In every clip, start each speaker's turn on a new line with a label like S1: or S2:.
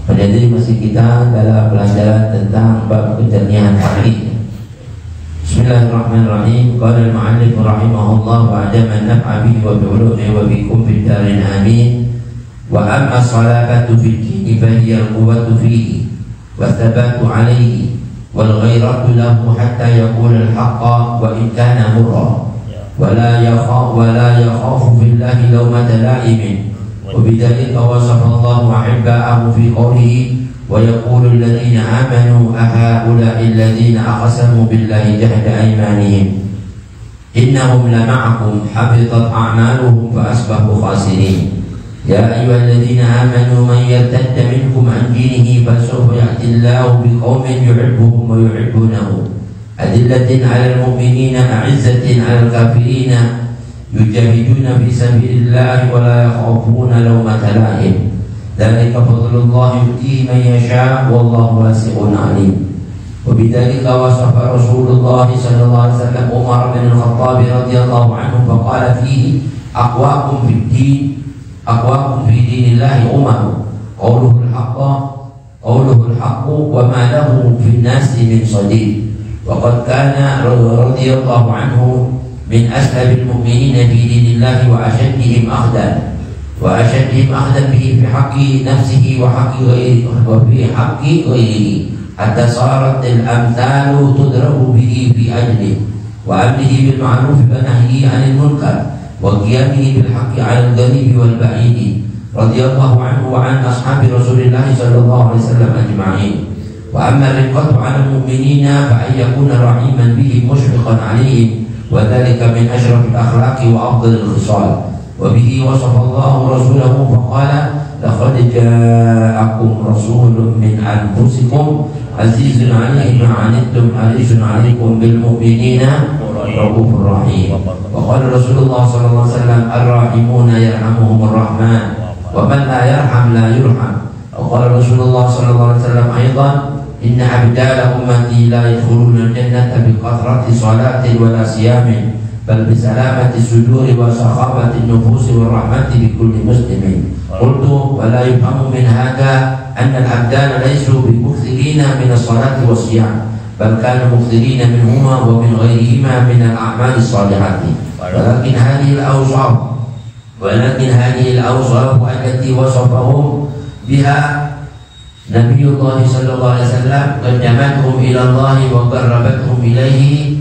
S1: Jadi masih kita dalam pelajaran tentang bab kejernihan hati. Bismillahirrahmanirrahim. Qala al-mu'allif rahimahullah wa adama an-naf'a bihi wa bi'ulumihi wa bikum fid darin amin. Wa amma as-salabatu fid dini fa hiya al-quwwatu fihi wa thabatu alayhi wal ghayratu lahu hatta yaqula al-haqqa wa in kana murra wa la yakhafu billahi lawmata la'imin. وبذلك وصف الله أحباءه في قوله ويقول الذين آمنوا أهؤلاء الذين أقسموا بالله جهد أيمانهم إنهم لمعكم حبطت أعمالهم فأصبحوا خاسرين يا أيها الذين آمنوا من يرتد منكم عن دينه فسوف يأتي الله بقوم يحبهم ويحبونه أذلة على المؤمنين أعزة على الكافرين يجاهدون في سبيل الله ولا يخافون لومة لائم ذلك فضل الله يؤتيه من يشاء والله واسع عليم وبذلك وصف رسول الله صلى الله عليه وسلم عمر بن الخطاب رضي الله عنه فقال فيه أقواكم في الدين أقواكم في دين الله عمر قوله الحق وما له في الناس من صديق وقد كان رضي الله عنه من أسلم المؤمنين في دين الله وأشدهم أخذا به في حق نفسه وحق غيره وفي حق غيره حتى صارت الأمثال تضرب به في أجله وأمره بالمعروف ونهيه عن المنكر وقيامه بالحق على الغريب والبعيد رضي الله عنه وعن أصحاب رسول الله صلى الله عليه وسلم أجمعين. وأما الرفقة على المؤمنين فأن يكون رحيما بهم مشفقا عليهم وذلك من أشرف الأخلاق وأفضل الخصال وبه وصف الله رسوله فقال لقد جاءكم رسول من أنفسكم عزيز عليه ما عنتم حريص عليكم بالمؤمنين رؤوف رحيم وقال رسول الله صلى الله عليه وسلم الراحمون يرحمهم الرحمن ومن لا يرحم لا يرحم وقال رسول الله صلى الله عليه وسلم أيضا إن أبدال أمتي لا يدخلون الجنة بكثرة صلاة ولا صيام بل بسلامة الصدور وسخافة النفوس والرحمة بكل مسلم قلت ولا يفهم من هذا أن الأبدال ليسوا بمكثرين من الصلاة والصيام بل كانوا مكثرين منهما ومن غيرهما من الأعمال الصالحة ولكن هذه الأوصاف التي وصفهم بها نبي الله صلى الله عليه وسلم قدمتهم إلى الله وقربتهم إليه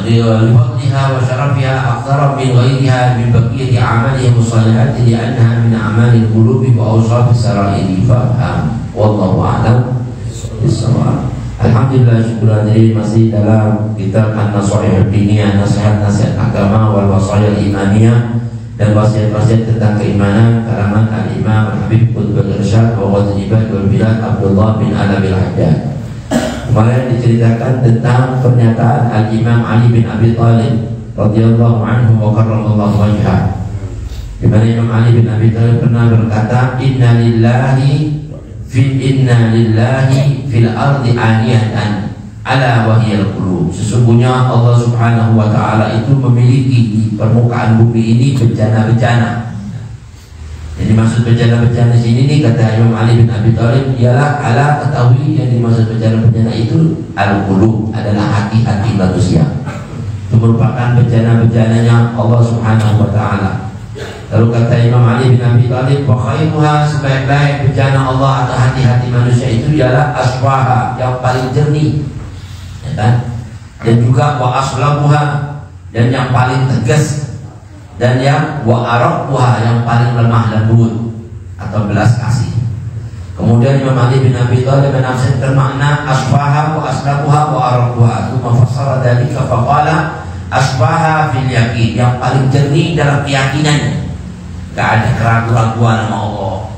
S1: لفضلها وشرفها أكثر من غيرها من بقية أعمالهم الصالحات لأنها من أعمال القلوب وأوصاف السرائر فافهم والله أعلم بالصواب. Alhamdulillah, syukur hadirin masih dalam kitab An-Nasaihud Diniyah, nasihat-nasihat agama wal wasaya imaniyah dan wasiat-wasiat tentang keimanan karangan Al-Imam Habib Qutbul Irsyad wa Ghazalibat wal Bilad Abdullah bin Alabil Haddad. Kemarin diceritakan tentang pernyataan Al-Imam Ali bin Abi Thalib radhiyallahu anhu wa karramallahu wajhah, di mana Imam Ali bin Abi Thalib pernah berkata inna lillahi fil ardi aniyatan ala wahiyal qulub. Sesungguhnya Allah Subhanahu wa taala itu memiliki di permukaan bumi ini bencana-bencana. Jadi maksud bencana-bencana sini nih kata Imam Ali bin Abi Thalib ialah ala ketahui yang dimaksud bencana-bencana itu al-qulub adalah hati-hati manusia. Itu merupakan bencana-bencananya Allah Subhanahu wa taala. Lalu kata Imam Ali bin Abi Thalib wa khairuha, sebaik-baik bencana Allah atau hati-hati manusia itu ialah aswaha, yang paling jernih, ya kan? Dan juga wa aslabuha, dan yang paling tegas, dan yang wa araquha, yang paling lemah lembut atau belas kasih. Kemudian Imam Ali bin Abi Thalib menafsirkan makna aswaha wa aslabuha wa araquha, itu mafassara dzalika faqala aswaha fil yaqin, yang paling jernih dalam keyakinannya. Gak ada keraguan-keraguan sama Allah,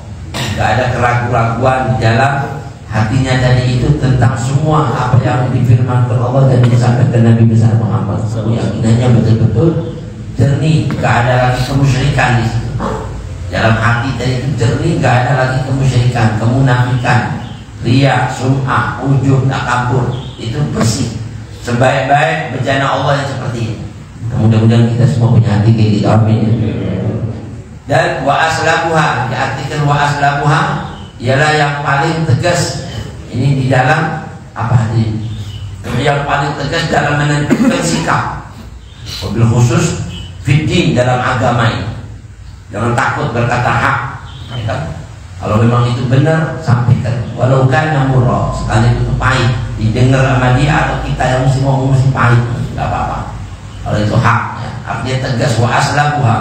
S1: gak ada keraguan-keraguan di dalam hatinya tadi itu tentang semua apa yang difirmankan Allah dan disampaikan Nabi besar Muhammad. Keyakinannya betul-betul jernih, gak ada lagi kemusyrikan di situ. Dalam hati tadi itu jernih, gak ada lagi kemusyrikan, kemunafikan, riya, sum'ah, ujub, takabur. Itu bersih. Sebaik-baik bencana Allah yang seperti ini. Mudah-mudahan kita semua punya hati kayak gitu. Amin. Dan wa aslabuha, diartikan wa aslabuha ialah yang paling tegas ini di dalam apa hati, yang paling tegas dalam menentukan sikap, mobil khusus fiddin dalam agama ini. Jangan takut berkata hak, ya kan? Kalau memang itu benar sampaikan, walau kana murra, sekali itu pahit, didengar sama dia atau kita yang mesti ngomong mesti pahit, nggak apa-apa. Kalau itu hak, ya, artinya tegas wa aslabuha,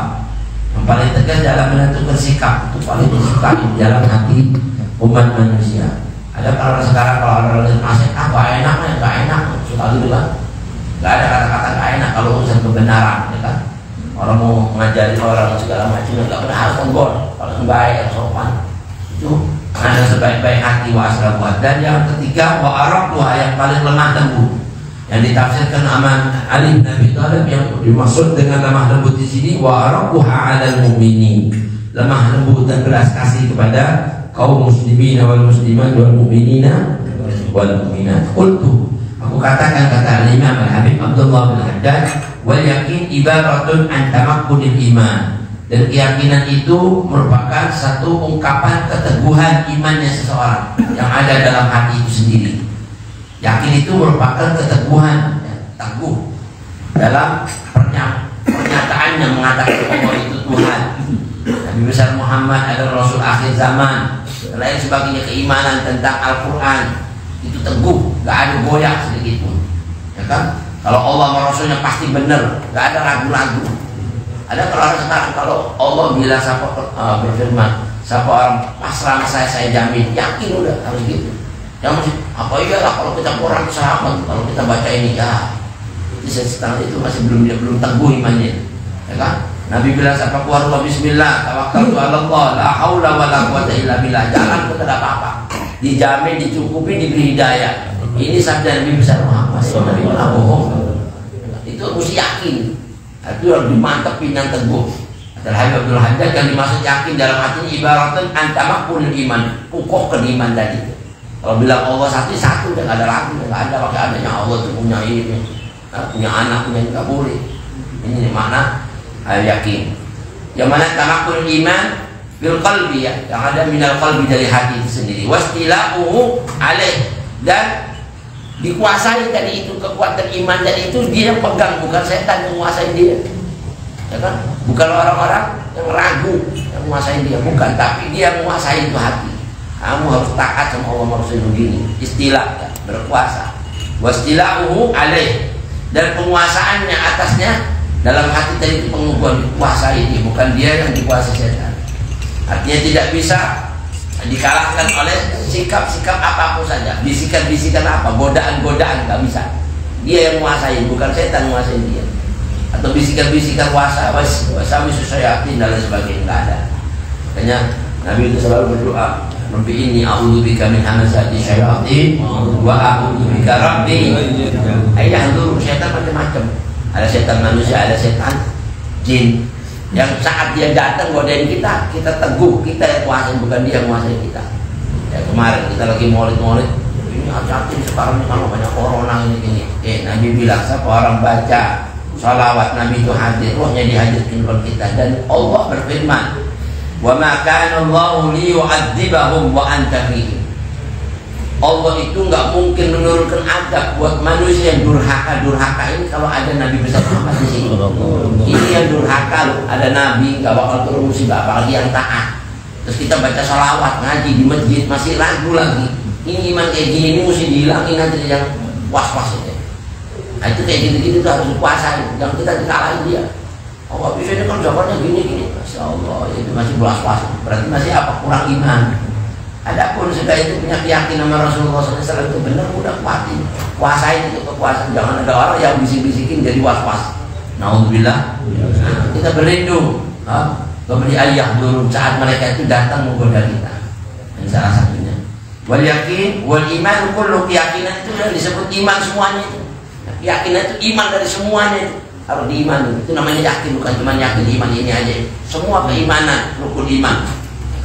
S1: yang paling tegas dalam menentukan sikap, itu paling disukai dalam hati umat manusia. Ada kalau sekarang kalau orang nasihat gak enak, suka gitu kan? Gak ada kata-kata gak enak kalau urusan kebenaran, ya kan? Orang mau ngajarin orang segala macam gak benar, harus tenggor, harus baik, harus sopan. Itu ada sebaik-baik hati wa aslabuha. Dan yang ketiga wa araqtuha, yang paling lemah lembut, yang ditafsirkan aman Ali bin Abi Thalib, yang dimaksud dengan lemah lembut di sini wa araqtuha 'alal mu'minin, lemah lembut dan belas kasih kepada kaum muslimin wal muslimat wal mu'minina wal mu'minat. Qultu, aku katakan, kata Imam Al-Habib Abdullah bin Haddad, wal yakin ibaratun an tamakkunil iman, dan keyakinan itu merupakan satu ungkapan keteguhan imannya seseorang yang ada dalam hati itu sendiri. Yakin itu merupakan keteguhan, teguh dalam pernyataan yang mengatakan bahwa itu Tuhan, Nabi besar Muhammad adalah Rasul akhir zaman, lain sebagainya, keimanan tentang Al-Quran itu teguh, gak ada goyah sedikit pun, ya kan? Kalau Allah sama Rasulnya pasti benar, gak ada ragu-ragu. Ada kalau sekarang kalau Allah bilang siapa berfirman, siapa orang pasrah sama saya jamin, yakin udah harus gitu. Yang masih apa iyalah kalau kita Quran sahabat, kalau kita baca ini ya, itu setengah itu masih belum teguh imannya, ya kan? Nabi bilang siapa keluar bismillah, tawakkaltu 'ala Allah, la haula wala quwwata illa billah. Jangan kita ada apa-apa. Dijamin, dicukupi, diberi hidayah. Ini sabda Nabi besar Muhammad. Nabi pernah bohong. Itu mesti yakin. Itu harus dimantepin dan teguh. Adalah Habib Abdul Haddad yang dimaksud yakin dalam hatinya ibaratnya antamakul iman, kukuh iman tadi. Kalau bilang Allah satu dan ada ragu, nggak ada pakai adanya Allah itu punya ini, punya anak, punya nggak boleh. Ini mana? Yakin. Yang mana tamakul iman bil qalbi, ya, yang ada minal qalbi dari hati itu sendiri. Wastilaquhu alaih, dan dikuasai tadi itu kekuatan iman tadi itu dia pegang, bukan setan yang menguasai dia, ya kan? Bukan orang-orang yang ragu yang menguasai dia, bukan, tapi dia menguasai itu hati. Kamu harus taat sama Allah Rasul begini, istilah, ya, berkuasa. Wastilaquhu alaih, dan penguasaannya atasnya dalam hati tadi itu penguasa dikuasai dia, bukan dia yang dikuasai setan. Artinya tidak bisa dikalahkan oleh sikap-sikap apapun saja, bisikan-bisikan apa, godaan-godaan, nggak bisa. Dia yang menguasai, bukan setan menguasai dia. Atau bisikan-bisikan wasawisus syayatin dan lain sebagainya, nggak ada. Makanya Nabi itu selalu berdoa, Rabbi inni a'udzubika min hamazati syayatin wa a'udzubika rabbi. Ayah dulu setan macam-macam. Ada setan manusia, ada setan jin. Yang saat dia datang godain kita, kita teguh, kita yang kuasai, bukan dia yang menguasai kita. Ya, kemarin kita lagi maulid, ini hati-hati sekarang ini kalau banyak corona ini. Nabi bilang siapa orang baca salawat Nabi itu hadir, rohnya dihadirkan oleh kita. Dan Allah berfirman, wa ma kana Allahu liyu'adzibahum wa anta fihim. Allah itu nggak mungkin menurunkan adab buat manusia yang durhaka ini kalau ada Nabi besar Muhammad di sini. Ini yang durhaka loh, ada Nabi nggak bakal turun musibah, apalagi yang taat. Terus kita baca sholawat, ngaji di masjid masih ragu lagi. Ini iman kayak gini ini mesti dihilangin aja yang was-was itu. Nah itu kayak gitu-gitu tuh harus dikuasai, jangan kita dikalahin dia. Oh bisa ini kan zamannya gini-gini, Masya Allah, itu masih was-was. Berarti masih apa, kurang iman. Adapun sudah itu punya keyakinan sama Rasulullah SAW itu benar, udah kuatin, kuasain itu kekuasaan. Jangan ada orang yang bisik-bisikin jadi was-was. Naudzubillah. Kita berlindung kepada ayah dulu saat mereka itu datang menggoda kita. Ini salah satunya. Wal yakin, wal iman, kullu, keyakinan itu yang disebut iman semuanya itu. Keyakinan itu iman dari semuanya itu. Harus diiman itu namanya yakin, bukan cuma yakin iman ini aja. Semua keimanan, rukun iman.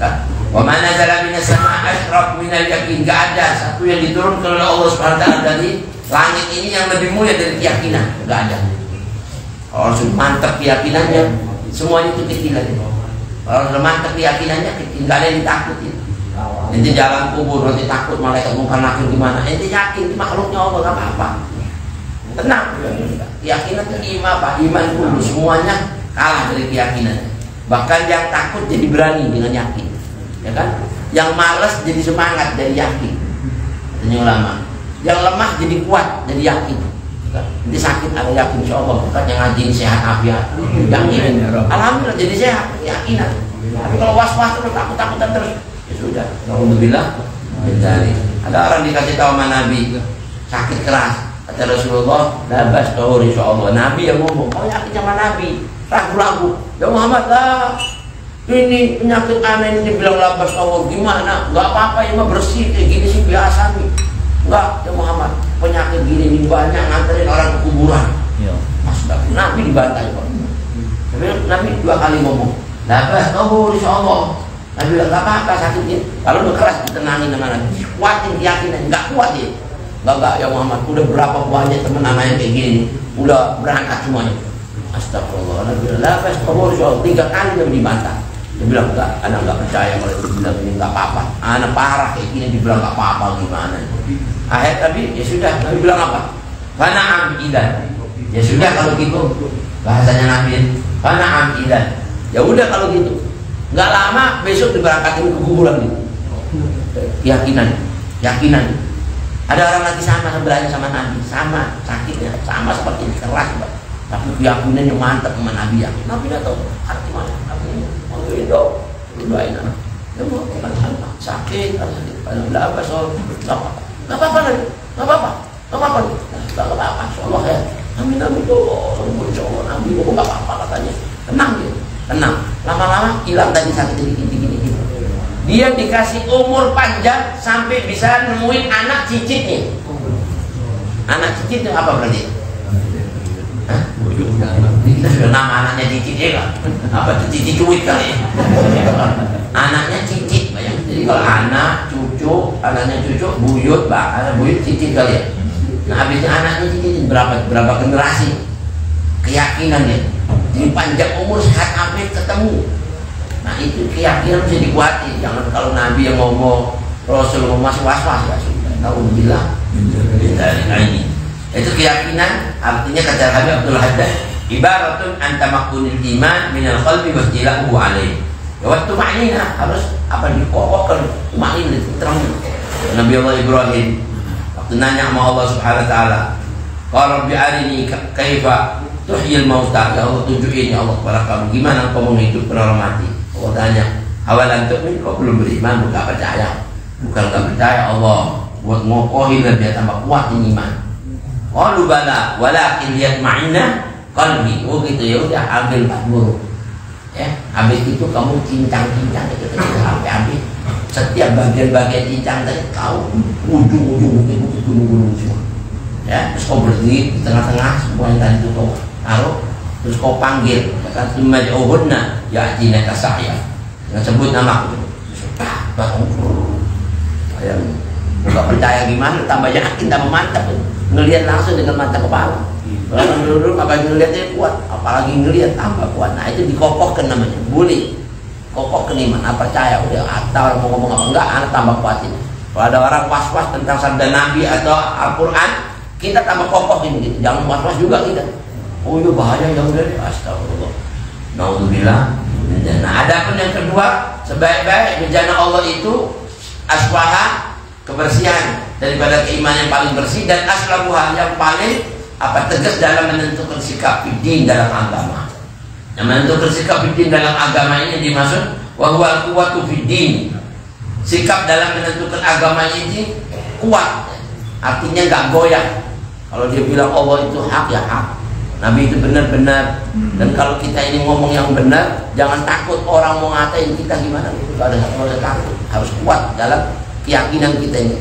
S1: Kan? Wa ma nazala minas samaa'i asyraf minal yakin. Enggak ada satu yang diturunkan oleh Allah Subhanahu wa taala dari langit ini yang lebih mulia dari keyakinan. Enggak ada. Kalau sudah mantap keyakinannya, semuanya itu kecilan. Kalau sudah mantap keyakinannya, enggak ada yang ditakutin. Ente jalan kubur nanti takut malaikat munkar nakir gimana? Ente yakin itu makhluknya Allah, nggak apa-apa. Tenang. Keyakinan itu iman dulu, semuanya kalah dari keyakinan. Bahkan yang takut jadi berani dengan yakin, ya kan? Yang malas jadi semangat dari yakin. Katanya ulama. Yang lemah jadi kuat dari yakin. Nanti sakit ada yakin, insya Allah. Bukan yang ngaji sehat afiat, yakin. Alhamdulillah jadi sehat, keyakinan. Tapi kalau was-was terus takut-takutan terus, ya sudah. Alhamdulillah. Ada orang dikasih tahu sama Nabi sakit keras. Kata Rasulullah, labas tahur insya Allah. Nabi yang ngomong, oh yakin sama Nabi, ragu-ragu. Ya Muhammad lah, ini penyakit aneh ini dibilang labas tahur gimana? Gak apa-apa, ya mah bersih kayak gini sih biasa nih. Enggak, ya Muhammad, penyakit gini ini banyak nganterin orang ke kuburan. Astagfirullah, Nabi dibantai kok. Tapi Nabi 2 kali ngomong, labas tahur insya Allah. Nabi bilang gak apa-apa sakitnya. Kalau udah keras ditenangin sama Nabi, kuatin keyakinan, gak kuat ya. Enggak ya Muhammad, udah berapa banyak teman namanya kayak gini, udah berangkat semuanya. Astagfirullah, Nabi bilang, labas tahur insya Allah. 3 kali Nabi dibantah. Dia bilang enggak, anak enggak percaya kalau dia bilang ini enggak apa-apa. Anak parah kayak gini dibilang enggak apa-apa gimana? Akhir tapi ya sudah, Nabi bilang apa? Fana'am idan. Ya sudah kalau gitu, bahasanya Nabi. Fana'am idan. Ya udah kalau gitu. Enggak lama besok diberangkatin ke kuburan gitu. Keyakinan. Ada orang lagi sama sebelahnya sama Nabi, sama sakitnya, sama seperti ini, keras, tapi keyakinannya mantap sama Nabi ya. Nabi nggak tahu arti mana. Nabi itu doain anak. Ya mau sakit, nggak apa soal, nggak apa-apa, Allah ya. Amin tuh, insya Allah Nabi nggak apa-apa katanya. Tenang. Lama-lama hilang tadi sakit gini. Dia dikasih umur panjang sampai bisa nemuin anak cicitnya. Anak cicit itu apa berarti? Kita sudah nama anaknya cicit ya kan? Apa itu cicit cuit kali ya? Anaknya cicit, bayang. Jadi kalau anak, anaknya cucu, buyut, buyut cicit kali ya. Nah habisnya anaknya cicit berapa generasi? Keyakinannya. Jadi panjang umur sehat sampai ketemu. Nah itu keyakinan bisa dikuatin. Jangan kalau Nabi yang ngomong, Rasul ngomong masih was-was ya sudah. Tahu bilang. Nah ini. Itu keyakinan. Artinya kata Habib Abdul Haddad, ibaratun antamakunil iman minal qalbi wa istilahu alaih. Ya waktu maknina harus apa dikokohkan maknina terang. Nabi Allah Ibrahim waktu nanya sama Allah Subhanahu wa taala, qala rabbi arini kaifa tuhyil mauta. Ya Allah tunjukin ya Allah kepada kamu gimana kau menghidupkan orang mati. Allah tanya, awalan tu'min, kau belum beriman, bukan percaya. Bukan gak percaya Allah buat ngokohin dan biar tambah kuat iman. Qalu bala walakin yatma'inna qalbi. Oh gitu ya udah ambil 4 buruk. Ya, habis itu kamu cincang-cincang itu sampai habis. Setiap bagian-bagian cincang tadi kau ujung-ujung itu gunung-gunung semua. Ya, terus kau berdiri di tengah-tengah semua yang tadi itu kau taruh. Terus kau panggil, kata maj'uhunna ya'tina kasaya. Yang sebut nama aku. Yang enggak percaya gimana, tambah yakin, tambah mantap. Ngelihat langsung dengan mata kepala. Kalau dulu apalagi ngelihatnya kuat, apalagi ngelihat tambah kuat. Nah itu dikokohkan namanya, boleh. Kokohkan iman, percaya udah atau mau ngomong apa enggak, anak tambah kuatin. Kalau ada orang was-was tentang sabda Nabi atau Al-Quran, kita tambah kokohin gitu. Jangan was-was juga kita. Oh itu bahaya yang udah deh, astagfirullah. Naudzubillah. Nah ada pun yang kedua, sebaik-baik bejana Allah itu aswaha, kebersihan daripada keimanan yang paling bersih, dan aslamuha yang paling tegas dalam menentukan sikap fiddin dalam agama. Yang menentukan sikap fiddin dalam agama ini dimaksud wa huwa quwwatu fiddin. Sikap dalam menentukan agama ini kuat, artinya nggak goyah. Kalau dia bilang Allah itu hak ya hak. Nabi itu benar-benar. Dan kalau kita ini ngomong yang benar, jangan takut orang mau ngatain kita gimana. Kalau ada satu orang takut, harus kuat dalam keyakinan kita ini.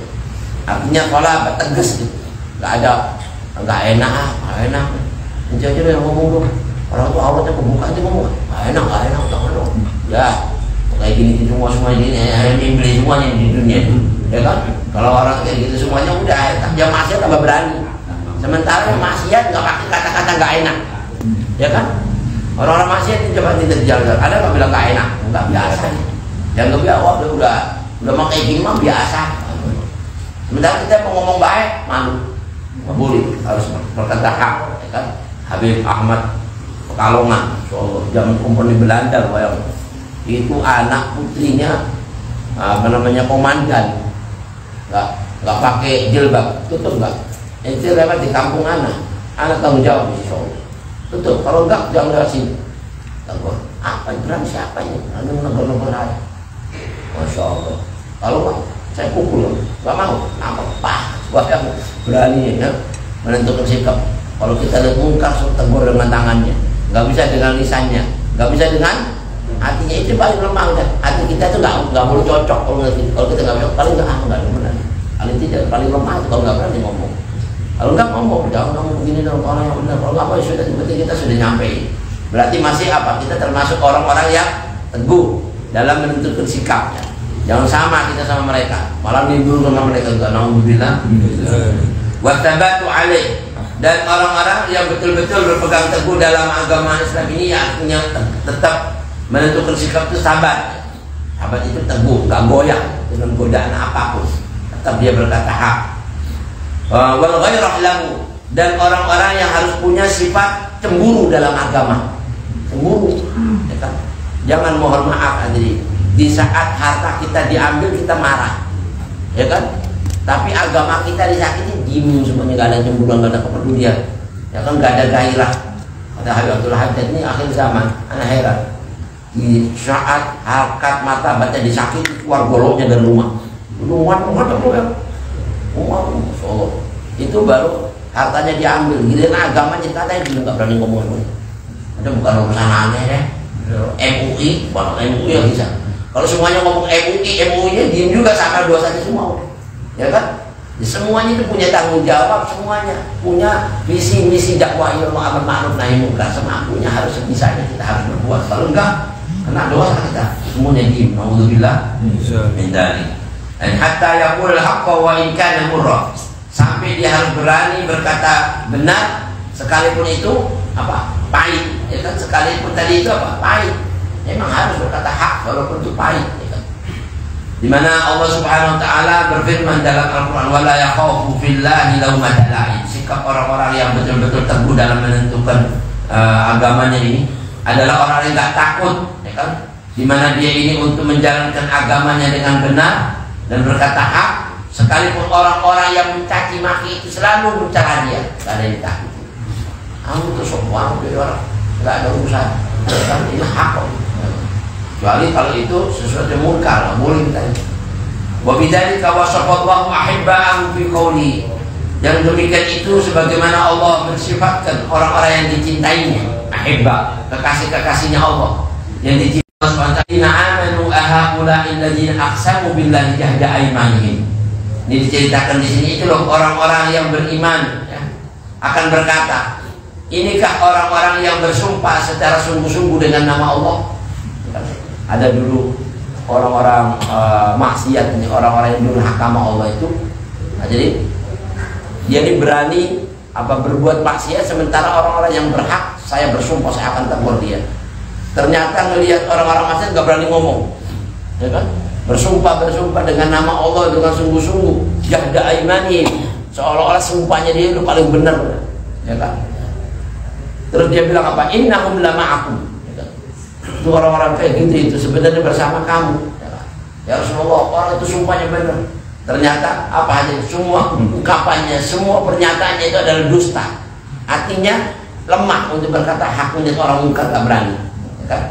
S1: Artinya sholat tegas gitu. Gak ada, gak enak. Nanti aja yang ngomong dong. Orang tuh auratnya kebuka aja ngomong. Gak enak, jangan dong. Ya, kayak gini semua ini, yang beli semuanya di dunia. Ya kan? Kalau orang kayak gitu semuanya udah, dia masih tambah berani. Sementara yang maksiat nggak pakai kata-kata nggak enak, ya kan? Orang-orang maksiat itu coba tidak jalan. Ada nggak bilang nggak enak? Nggak biasa. Yang nggak biasa,
S2: Udah mau kayak gini mah biasa. Sementara kita mau ngomong baik, malu. Nggak boleh, harus berkata hak, ya kan? Habib Ahmad Pekalongan, so, zaman komponi Belanda, bayang. Itu anak putrinya apa namanya komandan, nggak pakai jilbab, tutup nggak? Itu lewat di kampung anak tanggung jawab di Solo, tutup. Kalau enggak jangan lewat sini. Tanggung apa berani siapa ini? Nanti menegur-negur aja. Masya Allah. Kalau enggak, saya pukul, nggak mau. Apa? Bahkan berani ya menentukan sikap. Kalau kita lihat mungkar, tegur dengan tangannya, nggak bisa dengan lisannya, nggak bisa dengan hatinya. Itu paling lemah kan. Hati kita itu nggak boleh cocok. Kalau kita nggak cocok, paling nggak ada benar. Paling tidak paling lemah itu kalau nggak berani ngomong. Kalau nggak ngomong, jangan ngomong begini dong, kalau yang benar. Kalau nggak mau sudah, berarti kita sudah nyampe. Berarti masih apa? Kita termasuk orang-orang yang teguh dalam menentukan sikapnya. Jangan sama kita sama mereka, malah nimbul sama mereka juga. Nauzubillah. Wattabatu alaih, dan orang-orang yang betul-betul berpegang teguh dalam agama Islam ini yang artinya tetap menentukan sikap itu sabar. Sabar itu teguh, gak goyah dengan godaan apapun. Tetap dia berkata hak. Wal ghairah lahu, dan orang-orang yang harus punya sifat cemburu dalam agama. Cemburu, ya kan? Jangan mohon maaf hadirin. Di saat harta kita diambil kita marah, ya kan? Tapi agama kita disakiti, diem semuanya, gak ada cemburu, gak ada kepedulian, ya kan? Gak ada gairah. Kata Habib Abdul Haddad, ini akhir zaman, anak heran. Di saat harkat mata baca disakiti, keluar goloknya dari rumah. Rumah itu baru hartanya diambil. Giliran agamanya katanya dia nggak berani ngomong. Itu bukan urusan aneh ya. MUI, bukan MUI yang bisa. Kalau semuanya ngomong MUI-nya diem juga sama dosanya semua, ya kan? Semuanya itu punya tanggung jawab, semuanya punya visi-misi dakwah ilmu amar ma'ruf nahi munkar. Semampunya harus sebisanya kita harus berbuat. Kalau enggak, kena dosa kita. Semuanya diem. Nauzubillah min dzalik. Dan hatta yaqul haqqa wa in kana murra, sampai dia harus berani berkata benar sekalipun itu apa? Pahit. Ya kan? Sekalipun tadi itu apa? Pahit. Memang harus berkata hak walaupun itu pahit, ya kan? Di mana Allah Subhanahu wa taala berfirman dalam Al-Qur'an, wala yakhafu fillahi laumata la'in. Sikap orang-orang yang betul-betul teguh dalam menentukan agamanya ini adalah orang yang enggak takut, ya kan? Di mana dia ini untuk menjalankan agamanya dengan benar dan berkata hak, sekalipun orang-orang yang mencaci maki itu selalu mencela dia, enggak ada yang takut. Kamu tuh sombong jadi orang, enggak ada urusan. Kan ini hak kok. Kecuali kalau itu sesuatu yang munkar, nggak boleh kita. Wa bidzalika wasafallahu ahibba'ahu fi qouli. Yang demikian itu sebagaimana Allah mensifatkan orang-orang yang dicintainya, ahibba, kekasih-kekasihnya Allah yang dicintai Allah SWT. Amanu ahaula'i alladziina aqsamu billahi jahda aymanihim. Ini diceritakan di sini itu loh orang-orang yang beriman, ya, akan berkata, inikah orang-orang yang bersumpah secara sungguh-sungguh dengan nama Allah. Ada dulu orang-orang maksiat, orang-orang yang durhaka sama Allah itu. Nah, jadi dia ini berani apa berbuat maksiat, sementara orang-orang yang berhak saya bersumpah saya akan tegur dia. Ternyata ngelihat orang-orang maksiat nggak berani ngomong, ya kan? Bersumpah dengan nama Allah dengan sungguh-sungguh, jahda aimanihim, seolah-olah sumpahnya dia itu paling benar, ya kan? Terus dia bilang apa? Innahum lama'akum. Itu orang-orang kayak gitu itu sebenarnya bersama kamu. Ya Rasulullah, orang itu sumpahnya benar. Ternyata apa aja? Semua ungkapannya, semua pernyataannya itu adalah dusta. Artinya lemah untuk berkata hak, menjadi orang mungkar gak berani, ya kan?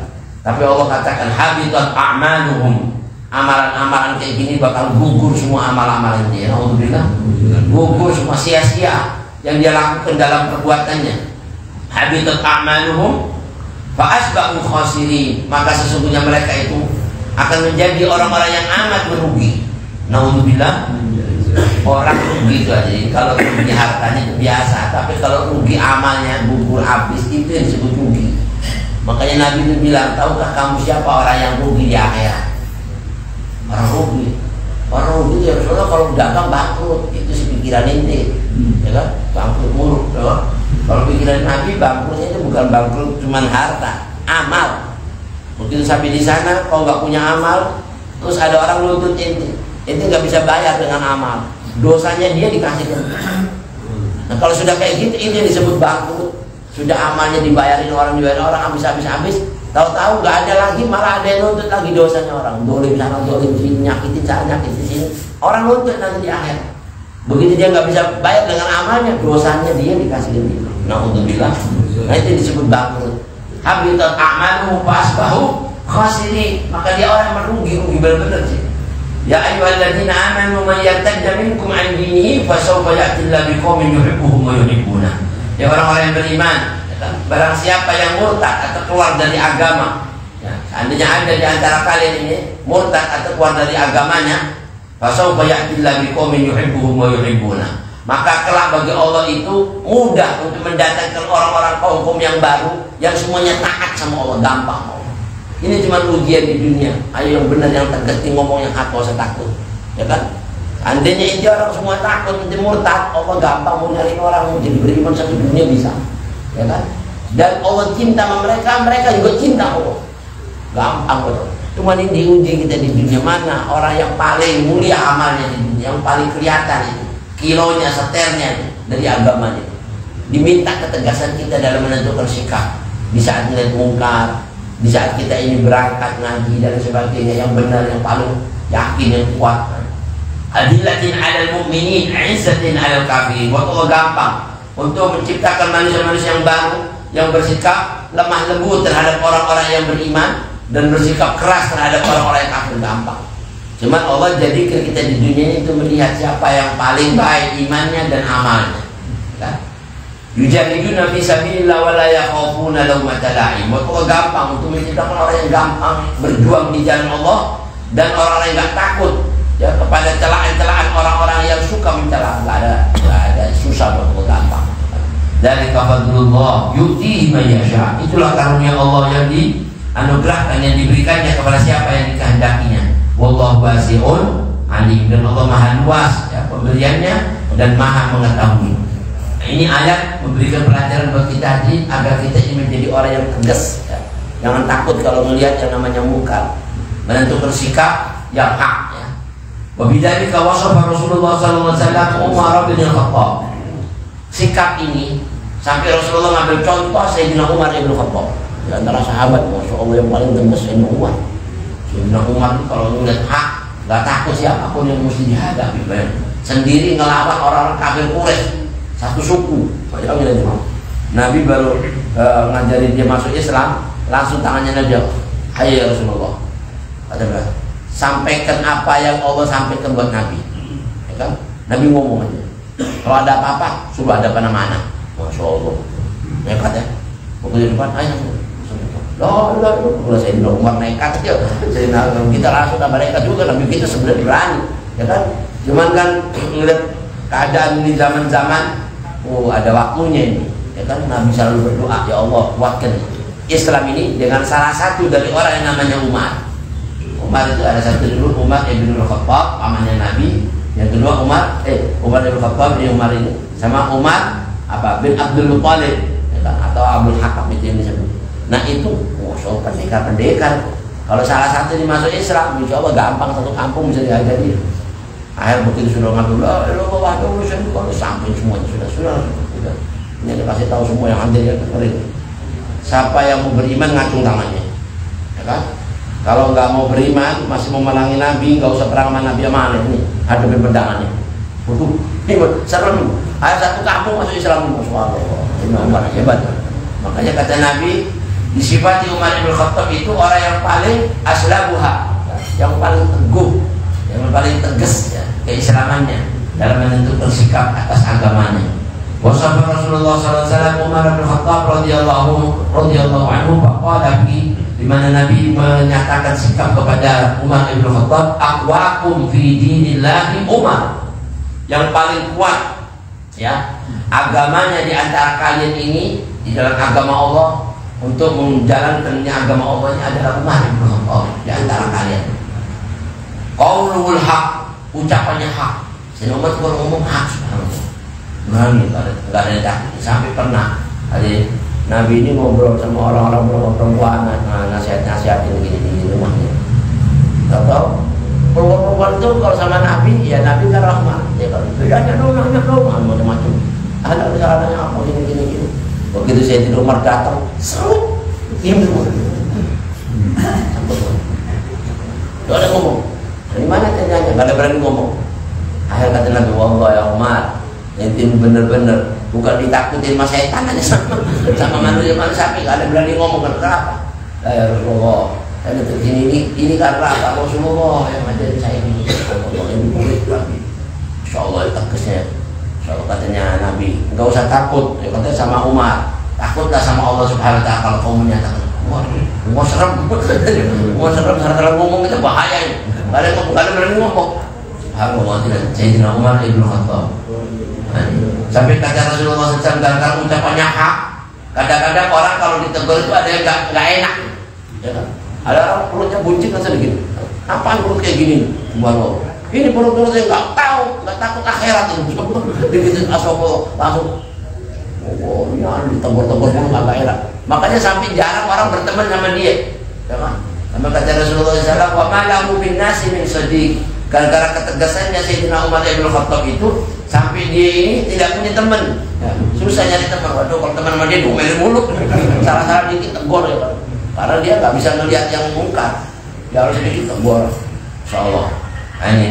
S2: Tapi Allah katakan habitat a'maluhum. Amalan-amalan kayak gini bakal gugur semua amalan-amalan dia. Alhamdulillah, gugur semua, sia-sia yang dia lakukan dalam perbuatannya. Habitat a'maluhum fa asbahu khasirin, maka sesungguhnya mereka itu akan menjadi orang-orang yang amat merugi. Naudzubillah, orang rugi itu aja. Kalau rugi hartanya itu biasa, tapi kalau rugi amalnya gugur habis, itu yang disebut rugi. Makanya Nabi itu bilang, tahukah kamu siapa orang yang rugi di akhirat? Orang rugi itu ya Rasulullah, kalau dagang bangkrut, itu si pikiran ente, ya kan? Bangkrut muruk, ya. Kalau pikiran Nabi bangkrutnya itu bukan bangkrut cuman harta, amal. Begitu sampai di sana, kalau nggak punya amal, Terus ada orang nuntut ente nggak bisa bayar dengan amal, dosanya dia dikasihkan. Nah kalau sudah kayak gitu, ini disebut bangkrut. Sudah amalnya dibayarin orang habis, tahu-tahu nggak ada lagi, malah ada yang nuntut lagi dosanya orang. Dolim sana, dolim sini, nyakitin sana, nyakitin sini. Orang nuntut nanti di akhir. Begitu dia nggak bisa bayar dengan amalnya, dosanya dia dikasihkan dia. Na'udzubillah. Nah itu disebut bangkrut. Habitat a'maluhu fasbahu khasirin. Maka dia orang merugi benar-benar sih. Ya ayyuhalladzina amanu man yartadda minkum 'an dinihi fasawfa ya'ti Allahu biqaumin yuhibbuhum wa yuhibbunah. Ya orang-orang yang beriman, ya kan? Barang siapa yang murtad atau keluar dari agama, ya, seandainya ada di antara kalian ini murtad atau keluar dari agamanya, fasawfa ya'ti Allahu biqaumin yuhibbuhum wa yuhibbunah. Maka kelak bagi Allah itu mudah untuk mendatangkan orang-orang kaum yang baru yang semuanya taat sama Allah, gampang. Ini cuma ujian di dunia. Ayo yang benar, yang tegas, ngomong yang hak, gak usah takut, ya kan? Andainya itu orang semua takut, nanti murtad, Allah gampang mau nyari orang mau jadi beriman satu dunia bisa, ya kan? Dan Allah cinta sama mereka, mereka juga cinta Allah. Gampang betul. Cuma ini diuji kita di dunia, mana orang yang paling mulia amalnya di dunia, yang paling kelihatan itu, kilonya, seternya dari agamanya. Diminta ketegasan kita dalam menentukan sikap di saat melihat mungkar, di saat kita ini berangkat ngaji dan sebagainya, yang benar, yang paling yakin, yang kuat. Adillatin 'alal mu'minin, 'izzatin 'alal kafirin. Buat Allah gampang untuk menciptakan manusia-manusia yang baru, yang bersikap lemah lembut terhadap orang-orang yang beriman dan bersikap keras terhadap orang-orang yang kafir, gampang. Cuman Allah jadikan kita di dunia ini untuk melihat siapa yang paling baik imannya dan amalnya. Kan? Yujahiduna fi sabilillah wa la yakhafuna lawmata la'im. Buat Allah gampang untuk menciptakan orang yang gampang berjuang di jalan Allah dan orang-orang yang enggak takut ya kepada celaan-celaan orang-orang yang suka mencela. Enggak ada susah, buat Allah gampang. Dari fadlullah yu'tihi man yasha. Itulah karunia Allah yang dianugerahkan, yang diberikannya kepada siapa yang dikehendakinya. Wallahu wasi'un alim. Dan Allah maha luas ya pemberiannya dan maha mengetahui. Ini ayat memberikan pelajaran buat kita tadi agar kita ini menjadi orang yang tegas ya. Jangan takut kalau melihat yang namanya mungkar, menentukan sikap yang hak ya. Wa bidzalika wasafa Rasulullah sallallahu alaihi wasallam Umar bin Khattab. Sikap ini sampai Rasulullah ngambil contoh Sayyidina Umar bin Khattab. Di antara sahabat, Masya Allah yang paling tegas Sayyidina Umar. Sayyidina Umar kalau melihat hak nggak takut siapapun yang mesti dihadapi, sendiri ngelawan orang-orang kafir Quraisy. Satu suku, Nabi baru ngajarin dia masuk Islam, langsung tangannya Nabi, hai ya Rasulullah, kata sampaikan apa yang Allah sampaikan buat Nabi, ya kan? Nabi ngomong aja, kalau ada apa-apa, suruh ada mana-mana, Masya Allah, nekat ya, waktu di depan, ayo, loh, saya di Umar nekat ya, kita langsung sama mereka juga, Nabi kita sebenarnya berani, ya kan? Cuman kan ngeliat keadaan di zaman-zaman, ada waktunya ini, ya kan? Nabi selalu berdoa, ya Allah kuatkan Islam ini dengan salah satu dari orang yang namanya Umar. Umar itu ada satu dulu, Umar ibn Khattab, pamannya Nabi. Yang kedua Umar ibn Khattab ini Umar ini, sama Umar bin Abdul Muttalib, ya kan? Atau Abdul Hakam itu yang disebut. Nah itu, so pendekar. Kalau salah satu ini masuk Islam, insya Allah gampang, satu kampung bisa diajar dia. Akhir begitu sudah ngambil, lo bawa urusan kalau sampai semuanya sudah. Ini dikasih tahu semua yang ada ya kemarin. Siapa yang mau beriman ngacung tangannya, ya kan? Kalau nggak mau beriman, masih mau melangi Nabi, nggak usah perang sama Nabi mana ini, hadapin pedangannya. Ini serem. Akhir satu kampung masuk Islam, Masya Umar hebat. Makanya kata Nabi, disifati Umar bin Khattab itu orang yang paling aslabuha, yang paling teguh, yang paling tegas ya, keislamannya dalam menentukan sikap atas agamanya. Wasabah Rasulullah SAW Umar bin Khattab radhiyallahu anhu faqala di mana Nabi menyatakan sikap kepada Umar bin Khattab, aqwakum fi dinillahi Umar, yang paling kuat ya agamanya di antara kalian ini di dalam agama Allah, untuk menjalankannya agama Allah ini adalah Umar bin Khattab di antara kalian. Qaulul haq, ucapannya hak. Sayyidina Umar kalau ngomong hak, subhanallah. Berani, enggak ada takut. Sampai pernah ada Nabi ini ngobrol sama orang-orang perempuan, nasihat-nasihatin gini di rumahnya. Tahu Perempuan itu kalau sama Nabi, ya Nabi kan rahmat. Ya kalau bedanya dong, macam-macam. Ada caranya apa gini. Begitu saya di rumah datang, seru, diam semua. Tidak ada ngomong. Dari mana tanyanya? Gak ada berani ngomong. Akhir kata Nabi, wallah ya Umar, ente bener-bener bukan ditakutin sama setan aja sama manusia sapi, gak ada berani ngomong. Kenapa? Ya Rasulullah, saya detik ini karena apa? Rasulullah yang ngajarin saya ini. Allah ini murid lagi. Insya Allah tegasnya. Kalau katanya Nabi, enggak usah takut. Ya katanya sama Umar, takutlah sama Allah Subhanahu Wa Taala kalau kamu menyatakan, wah serem, serem ngomong itu bahaya ini. Gak ada berani ngomong. Subhanallah tidak. Sayyidina Umar Ibn Khattab. Sampai kata Rasulullah SAW gara-gara ucapannya hak. Kadang-kadang orang kalau ditegur itu ada yang nggak enak. Ya kan? Ada orang perutnya buncit kan sedikit. Apaan perut kayak gini? Subhanallah. Ini perut-perut yang nggak tahu, nggak takut akhirat itu. Begitu asal langsung. Oh, ya ditegur-tegur pun nggak enak. Makanya sampai jarang orang berteman sama dia. Ya kan? Sampai kata Rasulullah SAW, wa malahu bin nasi min sadiq. Gara-gara ketegasannya Sayyidina Umar Ibn Khattab itu sampai dia ini tidak punya teman. Ya, susah nyari teman. Waduh, kalau teman sama dia domelin mulu. Salah-salah dikit tegur ya kan. Karena dia nggak bisa ngelihat yang mungkar. Dia harus dikit tegur. Insyaallah. Ini.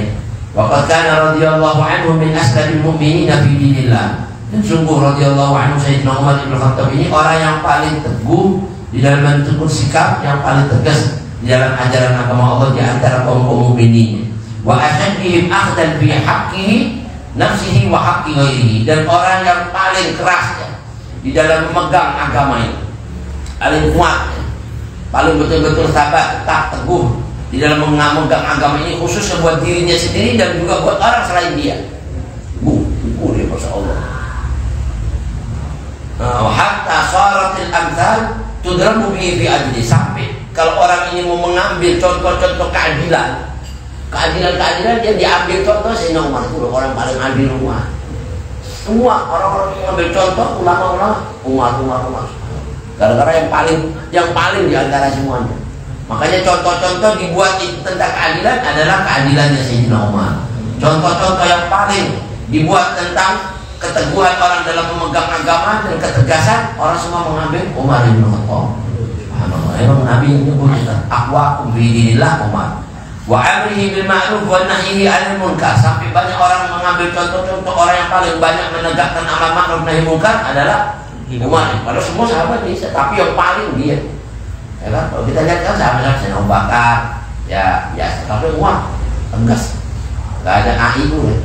S2: Waqad kana radhiyallahu anhu min asladil mu'minina fi dinillah. Dan sungguh radhiyallahu anhu Sayyidina Umar Ibn Khattab ini orang yang paling teguh di dalam menentukan sikap, yang paling tegas di dalam ajaran agama Allah di antara kaum mukminin. Wa ashaddihim akhdan fi haqqihi nafsihi wa haqqi ghairihi, dan orang yang paling keras ya, di dalam memegang agama ini, paling kuat ya, paling betul-betul sabar, tetap teguh di dalam memegang agama ini, khusus buat dirinya sendiri dan juga buat orang selain dia. Dia Masya Allah. Hatta saratil amthal tudrabu bihi fi ajli, sampai kalau orang ini mau mengambil contoh-contoh keadilan dia diambil contoh. Sayyidina Umar itu orang paling adil rumah. Semua orang-orang mengambil contoh ulama-ulama Umar. Gara-gara yang paling di antara semuanya. Makanya contoh-contoh dibuat tentang keadilan adalah keadilannya Sayyidina Umar. Contoh-contoh yang paling dibuat tentang keteguhan orang dalam memegang agama dan ketegasan, orang semua mengambil Umar bin Khattab. Subhanallah. Emang Nabi menyebut aqwaqum bi dinillah Umar. Wa amrihi bil ma'ruf wa nahyihi 'anil munkar. Sampai banyak orang mengambil contoh-contoh orang yang paling banyak menegakkan amar ma'ruf nahi munkar adalah Umar. Kalau semua sahabat bisa, tapi yang paling dia. Ya kan? Kalau kita lihat kan sahabat Sayyidina Abu Bakar, ya biasa, tapi Umar tegas. Enggak ada AI itu ya.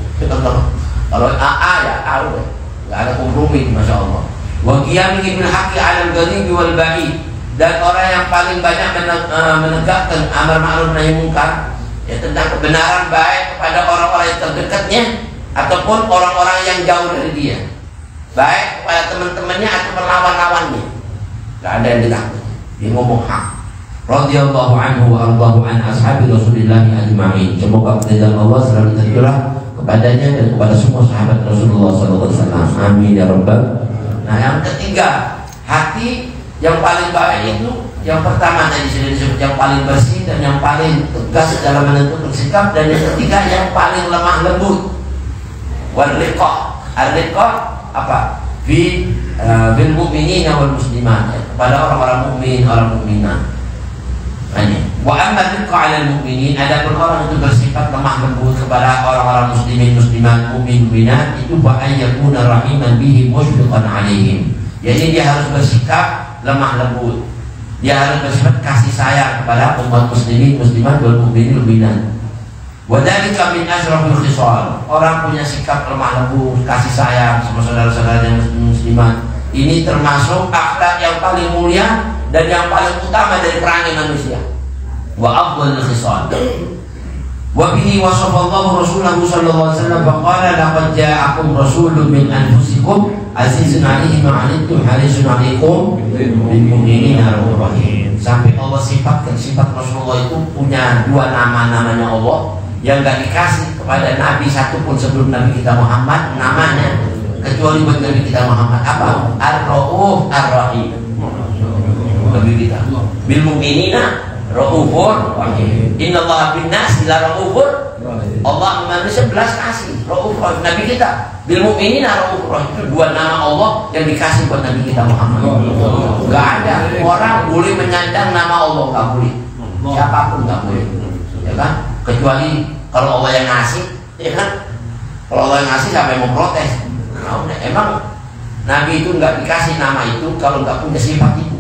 S2: Kalau AA ya tahu ya. Enggak ada kompromi, Masya Allah. Wa qiyamihi bil haqqi 'alal gharibi wal ba'id. Dan orang yang paling banyak menegakkan amar ma'ruf nahi munkar ya, tentang kebenaran baik kepada orang-orang yang terdekatnya ataupun orang-orang yang jauh dari dia, baik kepada teman-temannya atau lawan-lawannya. Gak ada yang ditakut. Dia ngomong hak. Radhiyallahu anhu wa ardahu an ashabi Rasulillah ajma'in. Semoga keridhaan Allah selalu tercurah kepadanya dan kepada semua sahabat Rasulullah SAW. Amin ya rabbal. Nah, yang ketiga, hati yang paling baik itu yang pertama tadi sudah disebut, yang paling bersih dan yang paling tegas dalam menentukan sikap, dan yang ketiga yang paling lemah lembut. Wal riqah. Ar-riqah apa? Bil mu'minina wal muslimat, ya, kepada orang-orang mukmin, orang mukminat. Wa amma riqah 'alal mu'minin, adapun orang itu bersifat lemah lembut kepada orang-orang muslimin muslimat, mukmin mukminat, itu ba'ayyakuna rahiman bihi musyfiqan 'alaihim. Jadi dia harus bersikap lemah lembut, dia harus bersifat kasih sayang kepada umat muslimin muslimat wal mukminin mukminat. Wa dzalika min asyrafil khisal. Orang punya sikap lemah lembut, kasih sayang sama saudara-saudaranya muslimat, ini termasuk akhlak yang paling mulia dan yang paling utama dari perangai manusia. Wa afdhalul khisal. Wa bihi wasafallahu rasulahu sallallahu alaihi wasallam faqala laqad ja'akum rasulun min anfusikum azizun 'alaihi ma 'anittum harisun 'alaikum bil mu'minina ra'ufur rahim. Sampai Allah sifatkan sifat Rasulullah itu punya dua namanya Allah yang enggak dikasih kepada nabi satupun sebelum Nabi kita Muhammad namanya, kecuali buat Nabi kita Muhammad. Apa? Ar-Ra'uf Ar-Rahim. Nabi kita bil mu'minina Raufur Rahim. Innallaha bin-nas la raufur. Allah manusia belas kasih. Raufur Rahim. Nabi kita bil mu'minina raufur rahim. Itu dua nama Allah yang dikasih buat Nabi kita Muhammad. Enggak ada orang boleh menyandang nama Allah, enggak boleh. Siapapun enggak boleh. Ya kan? Kecuali kalau Allah yang ngasih, ya kan? Kalau Allah yang ngasih siapa yang mau protes? Nah, emang Nabi itu enggak dikasih nama itu kalau enggak punya sifat itu.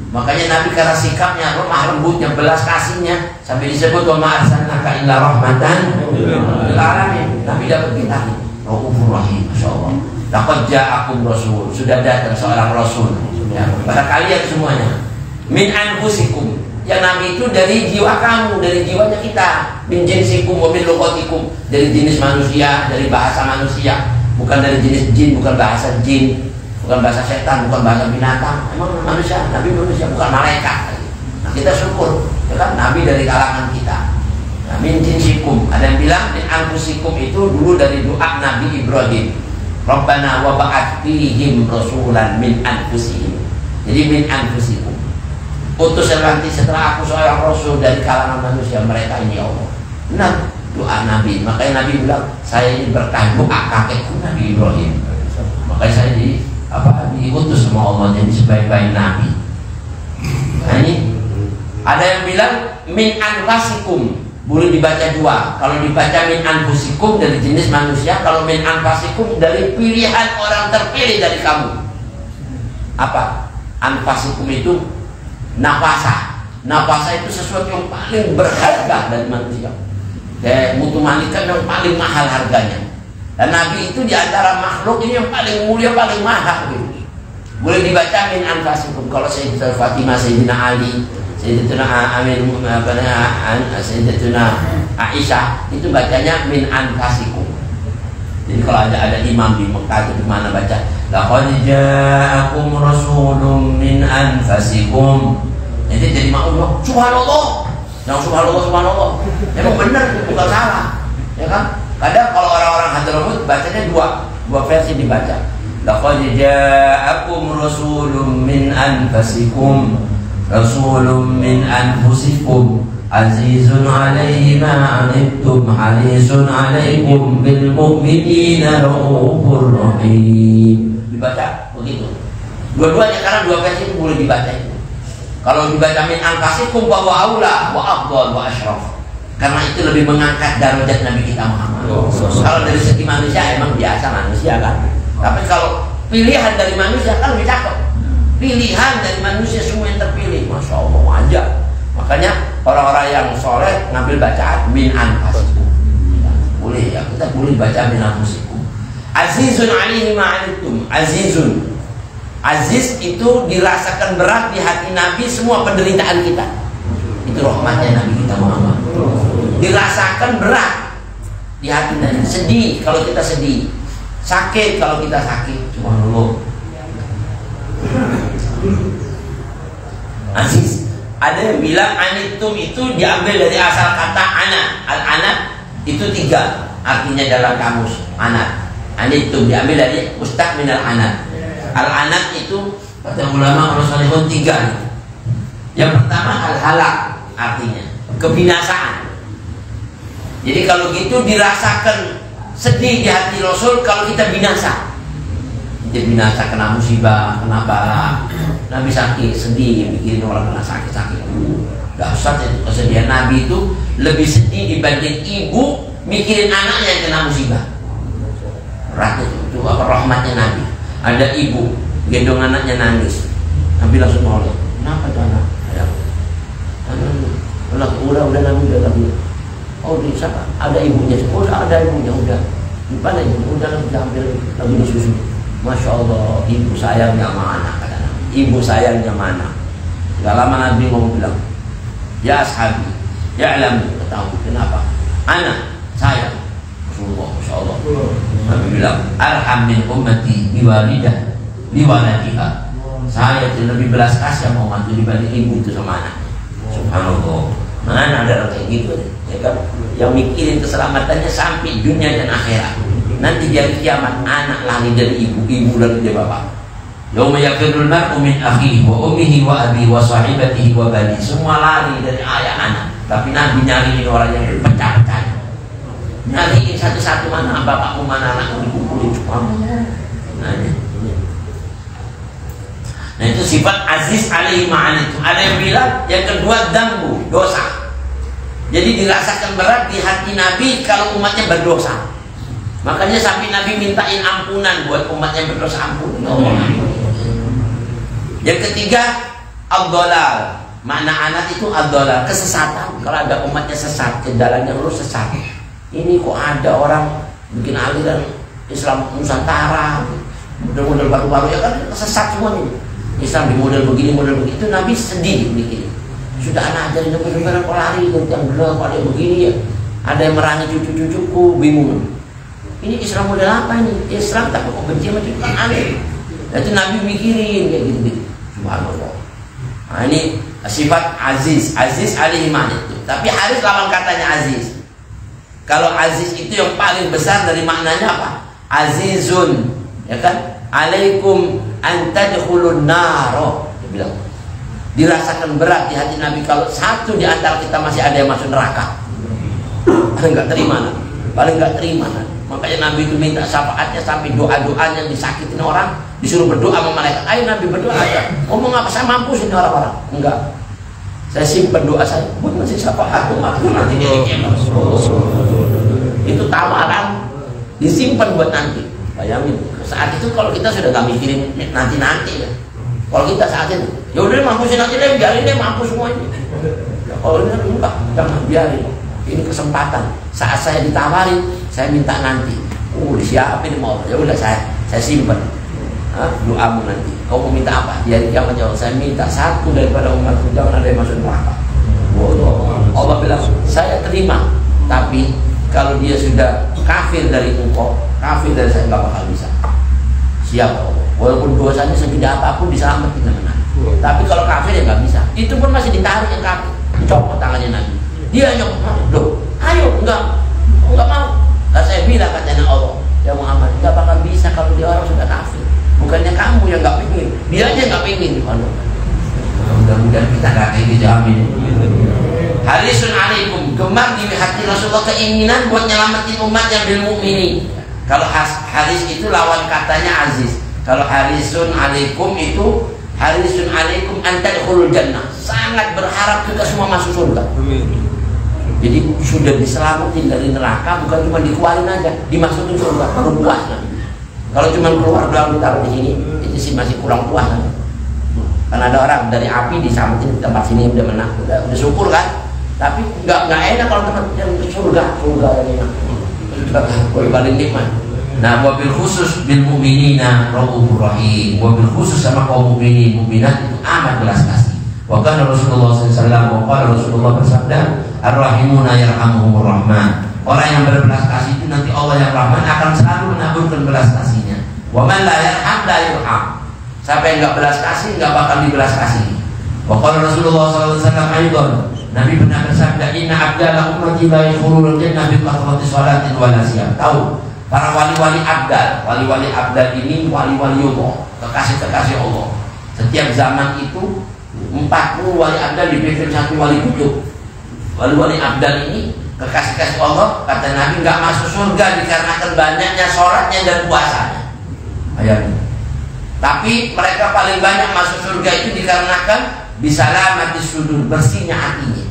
S2: Makanya Nabi karena sikapnya lemah lembutnya, belas kasihnya sampai disebut wa ma arsalnaka illa rahmatan lil alamin. Nabi dapat kita Raufur Rahim, masyaallah. Laqad ja'akum rasul, sudah datang seorang rasul ya, kepada kalian semuanya. Min anfusikum, yang Nabi itu dari jiwa kamu, dari jiwanya kita. Min jinsikum wa min lughatikum, dari jenis manusia, dari bahasa manusia, bukan dari jenis jin, bukan bahasa jin. Bukan bahasa setan, bukan bahasa binatang. Emang manusia, Nabi manusia, bukan malaikat. Nah, kita syukur, ya kan? Nabi dari kalangan kita. Nah, min jinsikum, ada yang bilang min anfusikum itu dulu dari doa Nabi Ibrahim. Rabbana wa ba'ath fihim rasulan min anfusihim. Jadi min anfusikum. Utus nanti setelah aku seorang rasul dari kalangan manusia, mereka ini Allah. Nah, doa Nabi. Makanya Nabi bilang, saya ini berkah doa kakekku Nabi Ibrahim. Makanya saya diutus sama Allah jadi sebaik-baik nabi. Nah ini ada yang bilang min anfasikum, boleh dibaca dua. Kalau dibaca min anfusikum dari jenis manusia, kalau min anfasikum dari pilihan orang terpilih dari kamu. Apa? Anfasikum itu nafasa. Nafasa itu sesuatu yang paling berharga dari manusia. Kayak mutu malaikat yang paling mahal harganya. Dan Nabi itu diantara makhluk ini yang paling mulia, paling mahal gitu. Boleh dibaca min anfasikum. Kalau Sayyidatina Fatimah, Sayyidina Ali, Sayyidatina Sayyidatina Aisyah, itu bacanya min anfasikum. Jadi kalau ada imam di Mekah itu dimana baca laqad ja'akum rasulun min anfasikum. Jadi makmum subhanallah. Yang subhanallah. Emang benar, bukan salah. Ya kan? Kadang kalau orang-orang Hadramut bacanya dua versi dibaca. Laqad ja'akum rasulun min anfusikum, rasulun min anfusikum, azizun 'alaihi ma 'anittum, harisun 'alaikum bil mu'minina raufur rahim. Dibaca begitu. Dua-duanya karena dua versi itu boleh dibaca itu. Kalau dibaca min anfusikum bahwa aula wa afdal wa asyraf. Karena itu lebih mengangkat derajat Nabi kita Muhammad. Kalau dari segi manusia emang biasa manusia kan. Tapi kalau pilihan dari manusia kan lebih cakep. Pilihan dari manusia semua yang terpilih, masya Allah aja. Makanya orang-orang yang soleh ngambil bacaan min anfusikum. Boleh ya, kita boleh baca min anfusikum. Azizun 'alaihi ma 'anittum. Azizun. Aziz itu dirasakan berat di hati Nabi semua penderitaan kita. Itu rahmatnya Nabi kita Muhammad. Dirasakan berat di hati Nabi. Sedih kalau kita sedih, sakit kalau kita sakit. Subhanallah. Aziz. Ada yang bilang anittum itu diambil dari asal kata anak. Al-anak itu tiga artinya dalam kamus. Anak. Anittum diambil dari mustaq minal anak. Al-anak itu kata ulama Rasulullah tiga. Yang pertama al-halak artinya kebinasaan. Jadi kalau gitu dirasakan sedih di hati Rasul kalau kita binasa. Kita binasa kena musibah, kena bala. Nabi sakit, sedih, bikin orang kena sakit-sakit. Dahsyat itu kesedihan Nabi itu lebih sedih dibanding ibu mikirin anaknya yang kena musibah. Berat itu apa rahmatnya Nabi. Ada ibu gendong anaknya nangis. Nabi langsung nolak. Kenapa tuh anak? Udah Nabi udah. Oh di siapa? Ada ibunya. Udah ada ibunya udah. Di mana ibu? Udah ambil lagi disusu. Masya Allah, ibu sayangnya mana? Kata Nabi. Ibu sayangnya mana? Gak lama Nabi ngomong bilang, ya ashabi, ya alam, ketahui kenapa? Anak sayang. Rasulullah, Masya Allah. Nabi bilang, arham min ummati biwalidah biwaladiha. Saya lebih belas kasih sama umat dibanding ibu itu sama anak. Subhanallah. Mana ada orang kayak gitu, ya kan? Yang mikirin keselamatannya sampai dunia dan akhirat. Nanti di hari kiamat anak lari dari ibu, ibu lari dari bapak.
S1: Yauma yafirrul mar'u min akhihi wa ummihi wa abihi wa sahibatihi wa bani. Semua lari dari ayah anak, tapi Nabi nyariin orang yang berpecah-pecah. Nyariin satu-satu, mana bapakmu, mana anakmu, dikumpulin semua. Nah itu sifat aziz alaihi ma'anitu. Ada yang bilang yang kedua dambu, dosa. Jadi dirasakan berat di hati Nabi kalau umatnya berdosa. Makanya sampai Nabi mintain ampunan buat umatnya berdosa, ampun. Yang ketiga, ad-dhalal. Makna anak itu ad-dhalal, kesesatan. Kalau ada umatnya sesat, ke jalan yang lurus sesat. Ini kok ada orang bikin aliran Islam Nusantara, model-model baru-baru, ya kan sesat semuanya. Islam di model begini, model begitu. Nabi sedih begini. Sudah anak ajarin benar-benar kok lari yang benar, kok ada yang begini ya. Ada yang merangi cucu-cucuku, bingung. Ini Islam model apa ini? Islam tapi kok benci sama cucu, kan aneh. Dan itu Nabi mikirin kayak gitu-gitu. Subhanallah. Nah ini sifat aziz, aziz alaihi ma'anitu. Tapi harus lawan katanya aziz. Kalau aziz itu yang paling besar dari maknanya apa? Azizun, ya kan? Alaikum antadkhulun naro. Dia bilang, dirasakan berat di hati Nabi kalau satu di antara kita masih ada yang masuk neraka. Paling nggak terima, paling nggak terima. Makanya Nabi itu minta syafaatnya sampai doa-doanya disakitin orang, disuruh berdoa sama malaikat. Ayo Nabi berdoa aja. Ngomong apa, saya mampus ini orang-orang. Enggak. Saya simpen doa saya buat masih syafaat. Nanti dia itu tawaran disimpan buat nanti. Bayangin saat itu kalau kita sudah gak mikirin nanti ya. Kalau kita saat itu, ya udah mampusin aja deh, biarin deh mampus semuanya. Ya, kalau ini enggak, jangan biarin. Ini kesempatan. Saat saya ditawarin, saya minta nanti. Disiapin mau. Ya udah saya simpan. Doamu nanti. Kau mau minta apa? Di hari kiamat jauh. Saya minta satu daripada umatku jangan ada yang masuk neraka. Allah bilang, saya terima. Tapi kalau dia sudah kafir dari engkau, kafir dari saya, nggak bakal bisa. Siapa Allah? Walaupun dosanya segede apapun diselamatin dengan Nabi. Tapi kalau kafir ya nggak bisa. Itu pun masih ditarik yang kafir, dicopot tangannya Nabi. Dia nyopot, loh, ayo, enggak mau. Lalu saya bilang katanya Allah, ya Muhammad, nggak bakal bisa kalau dia orang sudah kafir. Bukannya kamu yang nggak pingin, dia aja nggak pingin. Mudah-mudahan kita nggak kayak dijamin. Harisun alaikum, gemar di hati Rasulullah keinginan buat nyelamatin umat yang bil mukminin. Kalau haris itu lawan katanya aziz. Kalau harisun alaikum itu harisun alaikum antadkhulul jannah. Sangat berharap kita semua masuk surga. Jadi sudah diselamatin dari neraka, bukan cuma dikeluarin aja, dimasukin surga, baru puas. Kalau cuma keluar doang ditaruh di sini, itu sih masih kurang puas. Karena ada orang dari api diselamatin di tempat sini udah menang, udah syukur kan. Tapi nggak enak kalau tempat yang surga yang enak. Paling nikmat. Nah, wabil khusus bil mu'minina raufur rahim. Wabil khusus sama kaum mukminin mukminat itu amat belas kasih. Wa kana Rasulullah sallallahu alaihi Rasulullah bersabda, ar-rahimuna yarhamuhumur rahman. Orang yang berbelas kasih itu nanti Allah yang Rahman akan selalu menaburkan belas kasihnya. Wa man la yarham la yurham. Siapa yang enggak belas kasih enggak bakal dibelas kasih. Wa qala Rasulullah sallallahu alaihi wasallam aidan, Nabi pernah bersabda, inna abdala ummati la yadkhulul jannah bi kathrati shalatin wa nasiyam. Tahu para wali-wali abdal ini wali-wali Allah, kekasih-kekasih Allah. Setiap zaman itu 40 wali abdal dipimpin satu wali kutub. Wali-wali abdal ini kekasih-kasih Allah, kata Nabi nggak masuk surga dikarenakan banyaknya sholatnya dan puasanya. Ayat. Tapi mereka paling banyak masuk surga itu dikarenakan bisalamati sudur, bersihnya hatinya.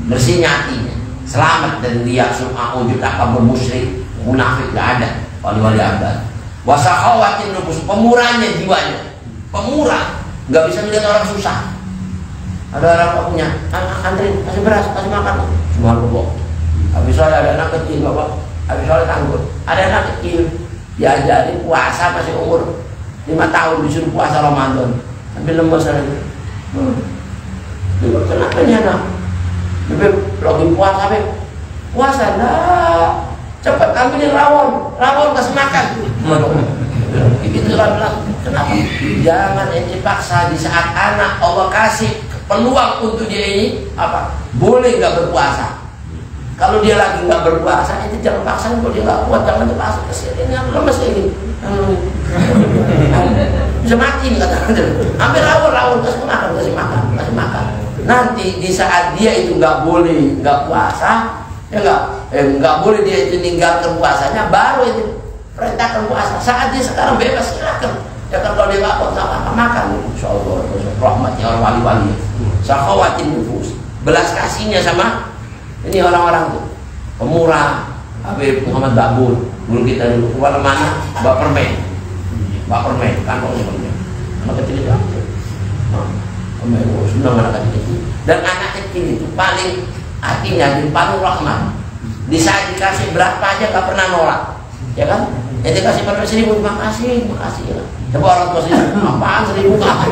S1: Bersihnya hatinya. Selamat dari riya, sum'ah, ujub, takabur, musyrik, munafik, nggak ada wali-wali abdal. Wasakhawatin nufus, pemurahnya jiwanya. Pemurah, nggak bisa melihat orang susah. Ada orang punya, antri, kasih beras, kasih makan. Semua lupa. Habis soalnya ada anak kecil, bapak. Habis soalnya tangguh. Ada anak kecil, diajarin puasa masih umur 5 tahun disuruh puasa Ramadan. Sambil lemes lagi. Kenapa nih anak? Beb, lagi puasa beb. Puasa lah. Cepat ambilin rawon kasih makan. Itu lah bilang. Kenapa? Jangan ente paksa di saat anak Allah kasih peluang untuk dia ini apa? Boleh nggak berpuasa? Kalau dia lagi nggak berpuasa, itu jangan paksa. Kalau dia nggak kuat, jangan dipaksa. Kesian ini lemes ini.
S2: bisa mati nih kata hampir rawon kasih makan. Nanti di saat dia itu nggak puasa, ya nggak boleh dia itu meninggalkan puasanya, baru itu perintahkan puasa. Saat dia sekarang bebas silakan. Ya kan kalau dia nggak kuat makan, insya Allah rahmatnya orang wali-wali. Sakhawatin nufus, belas kasihnya sama ini orang-orang tuh pemurah. Habib Muhammad Babul, guru kita dulu kemana-mana bawa permen kan kalau sebenarnya anak kecil itu permen, senang anak kecil. Dan anak kecil itu paling hatinya dan paling rahmat. Di saat dikasih berapa aja gak pernah nolak, ya kan? Yang dikasih pada 1.000, makasih ya. Coba orang tua sendiri, apaan 1.000 kapan?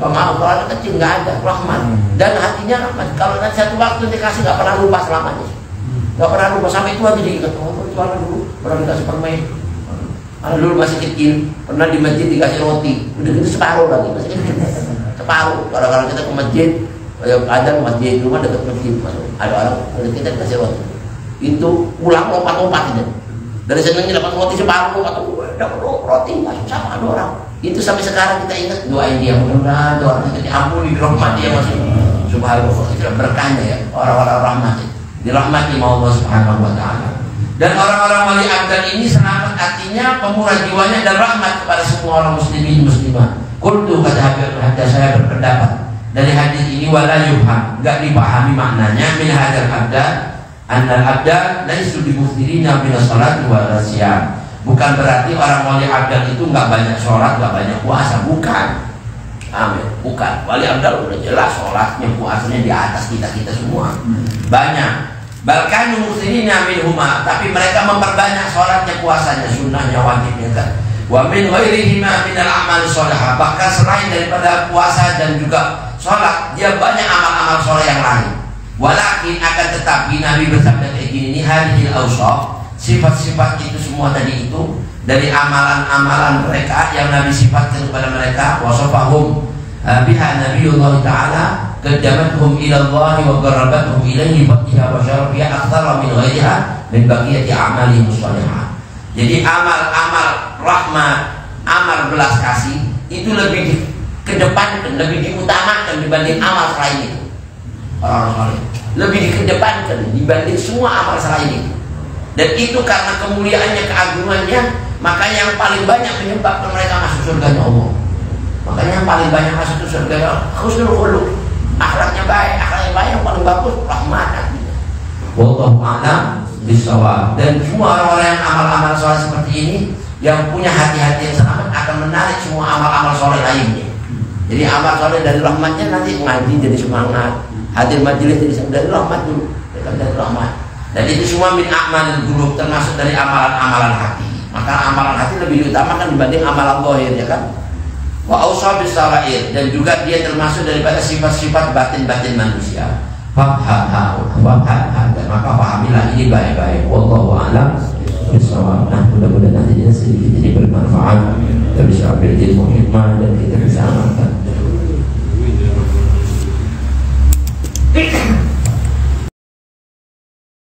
S2: Maaf, kalau anak kecil nggak ada rahmat dan hatinya rahmat. Kalau nanti satu waktu dikasih nggak pernah lupa selamanya, nggak pernah lupa sampai tua jadi ingat. Oh, itu anak dulu pernah dikasih permen. Anak dulu masih kecil pernah di masjid dikasih roti, udah gitu separuh lagi masih kecil, separuh. Kalau kita ke masjid, ada masjid rumah dekat masjid, ada orang kita dikasih roti, itu pulang lompat-lompat itu. Dari senangnya dapat roti separuh, dapat roti sama ada orang. Itu sampai sekarang kita ingat, doain dia mudah-mudahan doa kita diampuni, dirahmati ya masih. Subhanallah, itu berkahnya ya orang-orang rahmat, dirahmati Allah Subhanahu wa taala. Dan orang-orang wali abdal ini selamat artinya pemurah jiwanya dan rahmat kepada semua orang muslimin muslimah. Qultu kata Habib Hatta, saya berpendapat dari hadis ini wala yufham, enggak dipahami maknanya min hadzal abdal annal abdal laisu bimuftirina min as-salati wa siyam. Bukan berarti orang wali abdal itu nggak banyak sholat, nggak banyak puasa, bukan. Amin, bukan. Wali abdal udah jelas sholatnya, puasanya di atas kita semua. Banyak. Bahkan muslimin minhuma, tapi mereka memperbanyak sholatnya, puasanya, sunnahnya, wajibnya kan. Wa min ghairihima min al-amal sholihah. Bahkan selain daripada puasa dan juga sholat, dia banyak amal-amal sholeh yang lain. Walakin akan tetapi Nabi bersabda kayak gini, hadhil awsaf, sifat-sifat itu semua tadi itu dari amalan-amalan mereka yang Nabi sifatkan kepada mereka, wasafahum biha Nabiullah Ta'ala qaddamatkum ila Allah wa qarrabathum ilaihi fatiha wa syarafiha aktsara min ghairiha min baqiyati a'malihim shalihah. Jadi amal-amal rahmat, amal belas kasih itu lebih dikedepankan, lebih diutamakan dibanding amal selain itu. Orang-orang lebih dikedepankan dibanding semua amal selain itu. Dan itu karena kemuliaannya, keagungannya, makanya yang paling banyak menyebabkan mereka masuk surganya Allah. Makanya yang paling banyak masuk surganya Allah, husnul khuluq, akhlaknya baik, yang paling bagus rahmat. Wallahu a'lam bishawab. Dan semua orang-orang yang amal-amal soleh seperti ini, yang punya hati-hati yang selamat akan menarik semua amal-amal soleh lainnya. Jadi amal soleh dari rahmatnya nanti ngaji jadi semangat, hadir majelis jadi dari rahmat dulu, dari rahmat. Dan itu semua min a'malil qulub, termasuk dari amalan-amalan hati. Maka amalan hati lebih diutamakan dibanding amalan zahir, ya kan? Wa awsa bis sarair, dan juga dia termasuk daripada sifat-sifat batin-batin manusia. Dan maka pahamilah ini baik-baik. Wallahu a'lam bishawab. Nah, mudah-mudahan nantinya sedikit ini bermanfaat. Kita bisa ambil ilmu hikmah dan kita bisa